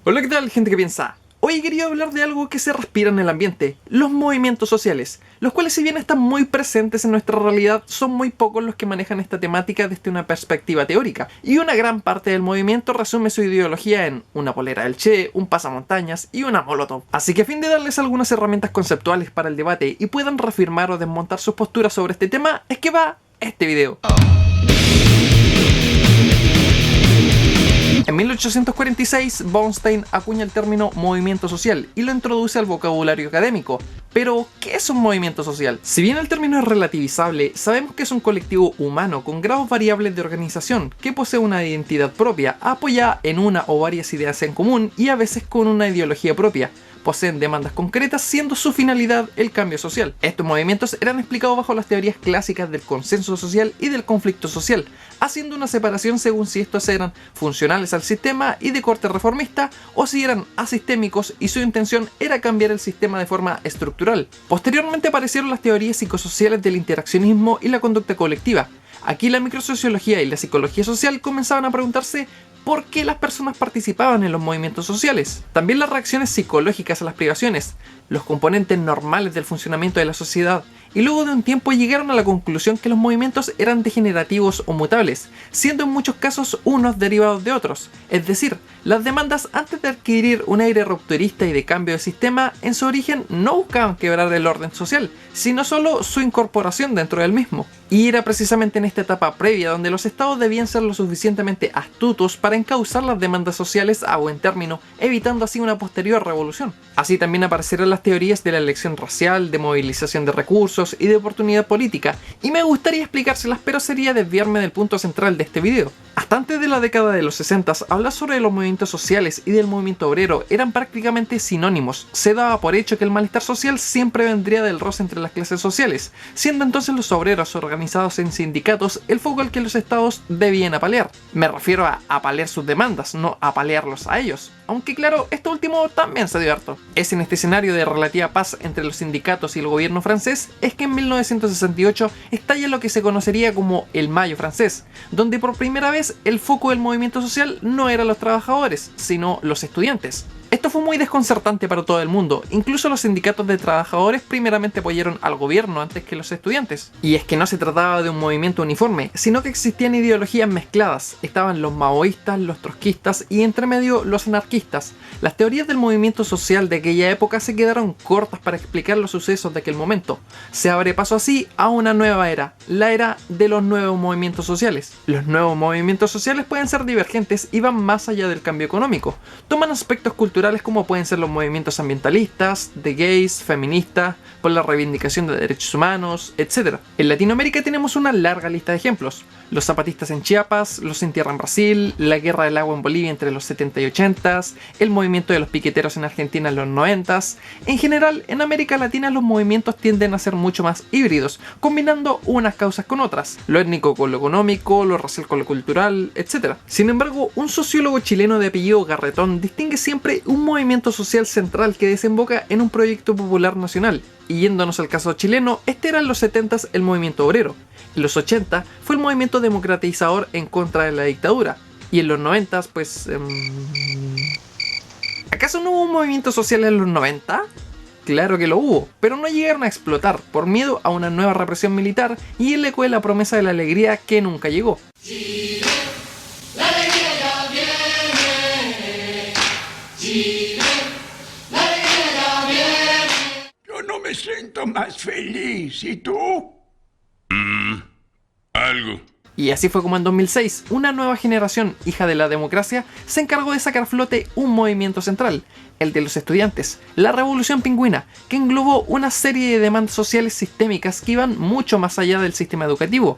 Hola, ¿qué tal, gente que piensa? Hoy quería hablar de algo que se respira en el ambiente, los movimientos sociales, los cuales, si bien están muy presentes en nuestra realidad, son muy pocos los que manejan esta temática desde una perspectiva teórica, y una gran parte del movimiento resume su ideología en una polera del Che, un pasamontañas y una molotov. Así que, a fin de darles algunas herramientas conceptuales para el debate y puedan reafirmar o desmontar sus posturas sobre este tema, es que va este video. En 1846, Bernstein acuña el término movimiento social y lo introduce al vocabulario académico. Pero, ¿qué es un movimiento social? Si bien el término es relativizable, sabemos que es un colectivo humano con grados variables de organización que posee una identidad propia, apoyada en una o varias ideas en común y a veces con una ideología propia. Poseen demandas concretas, siendo su finalidad el cambio social. Estos movimientos eran explicados bajo las teorías clásicas del consenso social y del conflicto social, haciendo una separación según si estos eran funcionales al sistema y de corte reformista, o si eran asistémicos y su intención era cambiar el sistema de forma estructural. Posteriormente aparecieron las teorías psicosociales del interaccionismo y la conducta colectiva. Aquí la microsociología y la psicología social comenzaban a preguntarse por qué las personas participaban en los movimientos sociales. También las reacciones psicológicas a las privaciones, los componentes normales del funcionamiento de la sociedad, y luego de un tiempo llegaron a la conclusión que los movimientos eran degenerativos o mutables, siendo en muchos casos unos derivados de otros. Es decir, las demandas, antes de adquirir un aire rupturista y de cambio de sistema, en su origen no buscaban quebrar el orden social, sino solo su incorporación dentro del mismo. Y era precisamente en esta etapa previa donde los estados debían ser lo suficientemente astutos para encauzar las demandas sociales a buen término, evitando así una posterior revolución. Así también aparecieron las teorías de la elección racial, de movilización de recursos y de oportunidad política, y me gustaría explicárselas, pero sería desviarme del punto central de este video. Hasta antes de la década de los 60, hablar sobre los movimientos sociales y del movimiento obrero eran prácticamente sinónimos. Se daba por hecho que el malestar social siempre vendría del roce entre las clases sociales, siendo entonces los obreros organizados en sindicatos el foco al que los estados debían apalear. Me refiero a apalear sus demandas, no apalearlos a ellos. Aunque claro, esto último también se dio harto. Es en este escenario de relativa paz entre los sindicatos y el gobierno francés es que en 1968 estalla lo que se conocería como el Mayo francés, donde por primera vez el foco del movimiento social no eran los trabajadores, sino los estudiantes. Esto fue muy desconcertante para todo el mundo, incluso los sindicatos de trabajadores primeramente apoyaron al gobierno antes que los estudiantes. Y es que no se trataba de un movimiento uniforme, sino que existían ideologías mezcladas. Estaban los maoístas, los trotskistas y entre medio los anarquistas. Las teorías del movimiento social de aquella época se quedaron cortas para explicar los sucesos de aquel momento. Se abre paso así a una nueva era, la era de los nuevos movimientos sociales. Los nuevos movimientos sociales pueden ser divergentes y van más allá del cambio económico. Toman aspectos culturales como pueden ser los movimientos ambientalistas, de gays, feministas, por la reivindicación de derechos humanos, etc. En Latinoamérica tenemos una larga lista de ejemplos. Los zapatistas en Chiapas, los Sin Tierra en Brasil, la guerra del agua en Bolivia entre los 70 y 80, el movimiento de los piqueteros en Argentina en los 90. En general, en América Latina los movimientos tienden a ser mucho más híbridos, combinando unas causas con otras, lo étnico con lo económico, lo racial con lo cultural, etc. Sin embargo, un sociólogo chileno de apellido Garretón distingue siempre un movimiento social central que desemboca en un proyecto popular nacional. Y yéndonos al caso chileno, este era en los 70s el movimiento obrero, en los 80 fue el movimiento democratizador en contra de la dictadura, y en los 90s pues... ¿Acaso no hubo un movimiento social en los 90? Claro que lo hubo, pero no llegaron a explotar por miedo a una nueva represión militar y el eco de la promesa de la alegría que nunca llegó. Chile, la alegría ya viene. Chile, la alegría ya viene. Yo no me siento más feliz, ¿y tú? Algo. Y así fue como en 2006, una nueva generación, hija de la democracia, se encargó de sacar a flote un movimiento central, el de los estudiantes, la Revolución Pingüina, que englobó una serie de demandas sociales sistémicas que iban mucho más allá del sistema educativo.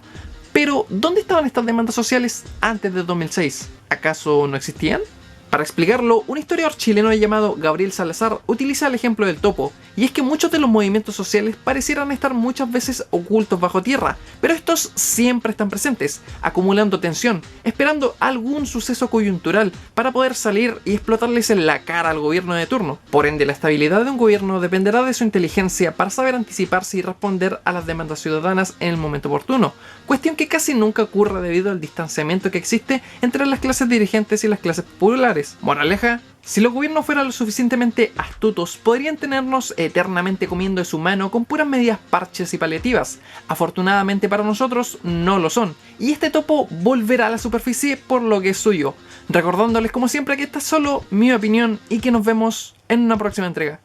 Pero, ¿dónde estaban estas demandas sociales antes de 2006? ¿Acaso no existían? Para explicarlo, un historiador chileno llamado Gabriel Salazar utiliza el ejemplo del topo, y es que muchos de los movimientos sociales parecieran estar muchas veces ocultos bajo tierra, pero estos siempre están presentes, acumulando tensión, esperando algún suceso coyuntural para poder salir y explotarles en la cara al gobierno de turno. Por ende, la estabilidad de un gobierno dependerá de su inteligencia para saber anticiparse y responder a las demandas ciudadanas en el momento oportuno, cuestión que casi nunca ocurre debido al distanciamiento que existe entre las clases dirigentes y las clases populares. sociales. Moraleja: si los gobiernos fueran lo suficientemente astutos, podrían tenernos eternamente comiendo de su mano con puras medidas parches y paliativas. Afortunadamente para nosotros no lo son, y este topo volverá a la superficie por lo que es suyo. Recordándoles como siempre que esta es solo mi opinión y que nos vemos en una próxima entrega.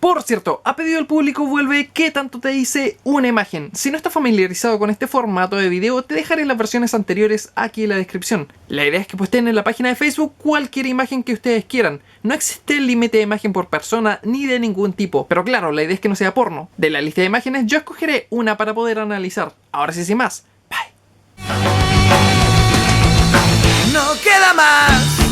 Por cierto, a pedido del público vuelve ¿Qué tanto te dice una imagen? Si no estás familiarizado con este formato de video, te dejaré las versiones anteriores aquí en la descripción. La idea es que posteen en la página de Facebook cualquier imagen que ustedes quieran. No existe límite de imagen por persona ni de ningún tipo, pero claro, la idea es que no sea porno. De la lista de imágenes yo escogeré una para poder analizar. Ahora sí, sin más, bye. No queda más